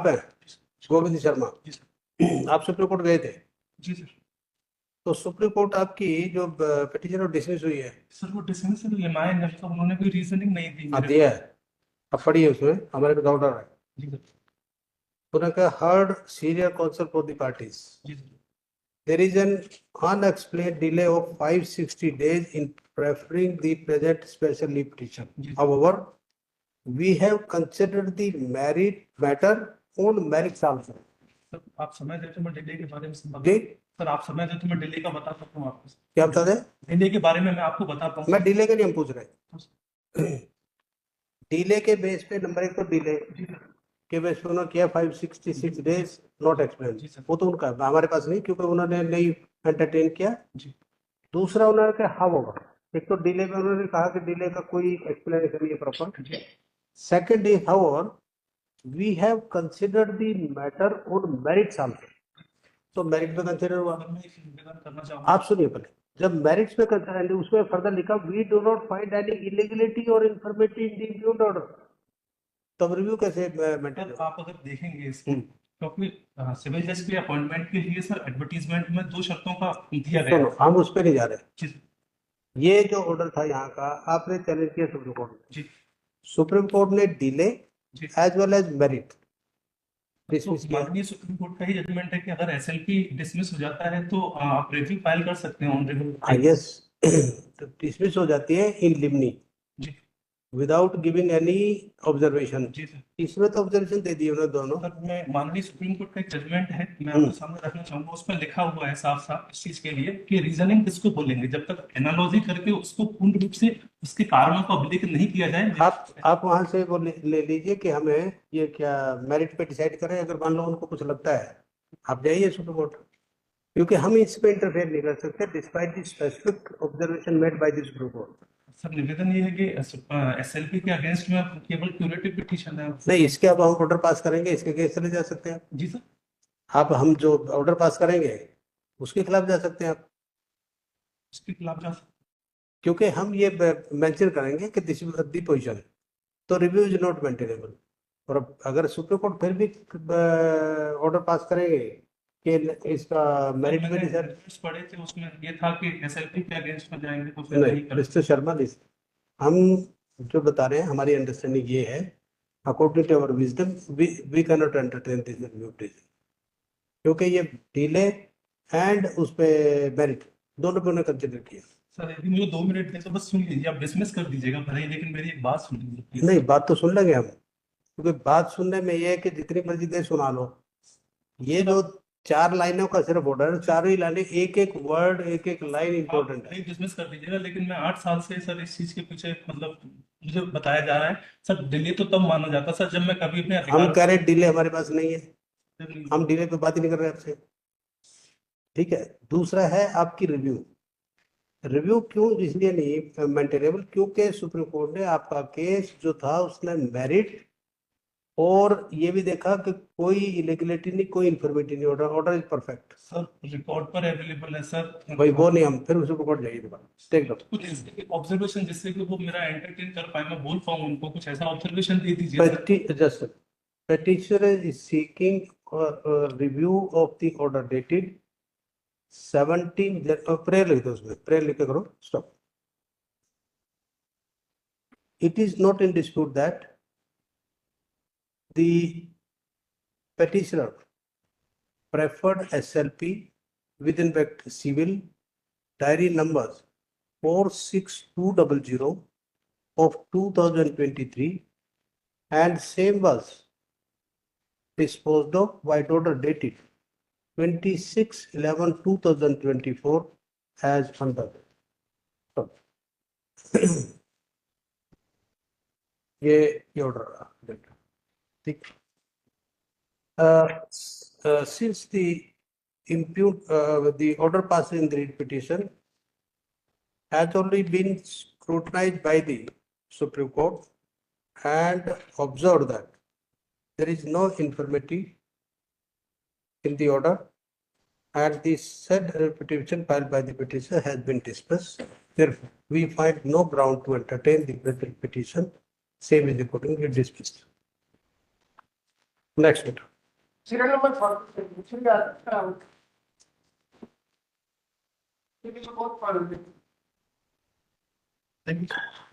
आप हैं गोविंद शर्मा, आप सुप्रीम कोर्ट गए थे? जी सर। तो सुप्रीम कोर्ट आपकी जो पिटीशन डिसमिस हुई है, सर वो डिसमिस हुई है, मतलब उन्होंने कोई रीजनिंग नहीं दी हाँ मेरे दिया है, अब पढ़िए उसमें हमारे पास ऑर्डर है। जी सर। उन्होंने कहा heard senior counsel for the parties, जी sir. there is an unexplained delay of 560 days in preferring the present special leave petition. Yes. However, we have considered the merit matter on merits also. Sir आप समय दे तो मैं delay के बारे में जी sir आप समय दे तो मैं डिले का बता सकता हूँ आपको। क्या बता दें? डिले के बारे में मैं आपको बताता हूँ। मैं डिले का नहीं हम पूछ रहे, डिले के बेस पे नंबर एक तो डिले के बेस पे उन्होंने किया 566 डेज नॉट एक्सप्लेन, वो तो उनका हमारे पास नहीं क्योंकि उन्होंने नहीं एंटरटेन किया। दूसरा उन्होंने कहा हाँ होगा, एक तो डिले में उन्होंने कहा कि डिले का कोई एक्सप्लेनेशन नहीं है proper. Second is however we have considered the matter on merits also, तो मेरिट में कंसीडर हुआ। आप सुनिए पहले, जब मेरिट्स में कंसीडर उसमें फर्दर लिखा we do not find any illegality or informative in the impugned order, तब रिव्यू कैसे मेंटेन? आप अगर देखेंगे इसको क्योंकि सिविल जज के अपॉइंटमेंट के लिए सर एडवर्टीजमेंट में 2 शर्तों का दिया गया है। हम उस पर नहीं जा रहे, ये जो ऑर्डर था यहाँ का आपने चैलेंज किया सुप्रीम कोर्ट में, सुप्रीम कोर्ट ने delay as well as merit dismiss किया। माननीय सुप्रीम कोर्ट का ही जजमेंट है कि अगर एसएलपी डिसमिस हो जाता है तो आप रिव्यू फाइल कर सकते हैं ऑनरेबल। यस, डिसमिस हो जाती है इन लिमनी विदाउट गिविंग एनी ऑब्जर्वेशन। इसमें तो ऑब्जर्वेशन दे दिए उन्होंने दोनों। सर मैं माननीय सुप्रीम कोर्ट का एक जजमेंट है मैं आपके सामने रखना चाहूंगा, उसमें लिखा हुआ है साफ साफ इस चीज के लिए कि रीजनिंग किसको बोलेंगे जब तक एनालॉजी करके उसको पूर्ण रूप से उसके कारणों का अभिलेख नहीं किया जाए। आप वहां से वो ले लीजिए कि हमें ये क्या मेरिट पे डिसाइड करें, अगर मान लो उनको कुछ लगता है आप जाइए सुप्रीम कोर्ट, क्योंकि हम इस पे इंटरफेयर नहीं कर सकते despite the specific observation made by the supreme court. Sir निवेदन ये है कि एसएलपी के अगेंस्ट में केवल क्यूरेटिव पिटीशन है। नहीं, इसके अब हम ऑर्डर पास करेंगे, इसके केस चले जा सकते हैं जी सर। आप, हम जो ऑर्डर पास करेंगे उसके खिलाफ जा सकते हैं आप, उसके खिलाफ जा सकते, क्योंकि हम ये मेंशन करेंगे कि दिस इज द पोजीशन, तो रिव्यू इज नॉट मेंटेनेबल। और अगर सुप्रीम कोर्ट फिर भी ऑर्डर पास करेंगे कि इसका मेरिट में रिजल्ट्स पढ़े थे उसमें ये था कि एसएलपी के अगेंस्ट में जाएंगे तो फिर नहीं, मिस्टर शर्मा हम जो बता रहे हैं हमारी अंडरस्टैंडिंग ये है, according to our wisdom we can not entertain this review petition, क्योंकि ये डिले एंड उस पे मेरिट दोनों पे उन्होंने कंसिडर किया। सर यदि मुझे 2 मिनट दे तो बस सुन लीजिए, आप डिसमिस कर दीजिएगा भले, लेकिन मेरी एक बात सुन लीजिए। नहीं, बात तो सुन लेंगे हम, क्योंकि बात सुनने में ये है कि जितनी मर्जी देर सुना लो, ये जो 4 लाइनों का सिर्फ ऑर्डर है, 4 ही लाइनें, एक एक वर्ड एक एक लाइन इंपॉर्टेंट है। डिसमिस कर दीजिएगा, लेकिन मैं 8 साल से सर इस चीज के पीछे मतलब मुझे बताया जा रहा है सर डिले तो तब माना जाता सर जब मैं कभी अपने हम कह रहे डिले हमारे पास नहीं है, हम डिले पे बात ही नहीं कर रहे आपसे, ठीक है। दूसरा है आपकी रिव्यू क्यों इसलिए नहीं मेंटेनेबल, क्योंकि सुप्रीम कोर्ट ने आपका केस जो था उसने मेरिट और ये भी देखा कि कोई इलीगलिटी नहीं, कोई इन्फॉर्मेटिव नहीं, order is perfect. Sir record पर अवेलेबल है सर। भाई वो नहीं, हम फिर उसे रिकॉर्ड जाइए दोबारा देख लो कुछ ऑब्जर्वेशन जिससे कि वो मेरा एंटरटेन कर पाए, मैं बोल पाऊँ उनको, कुछ ऐसा ऑब्जर्वेशन दे दीजिए। Just petitioner is seeking a review of the order dated 17 prayer लिख दो, उसमें प्रेयर लिख के करो stop. It is not in dispute that the petitioner preferred SLP within bracket civil diary numbers 46200 of 2023 and same was disposed of by order dated 26/11/2024 as under। ये order ठीक। Since the order passed in the writ petition has already been scrutinized by the Supreme Court and observed that there is no infirmity in the order and the said petition filed by the petitioner has been dismissed. Therefore, we find no ground to entertain the present petition. Same is accordingly dismissed. Next matter. serial number 43 ये भी बहुत पढ़ Thank you.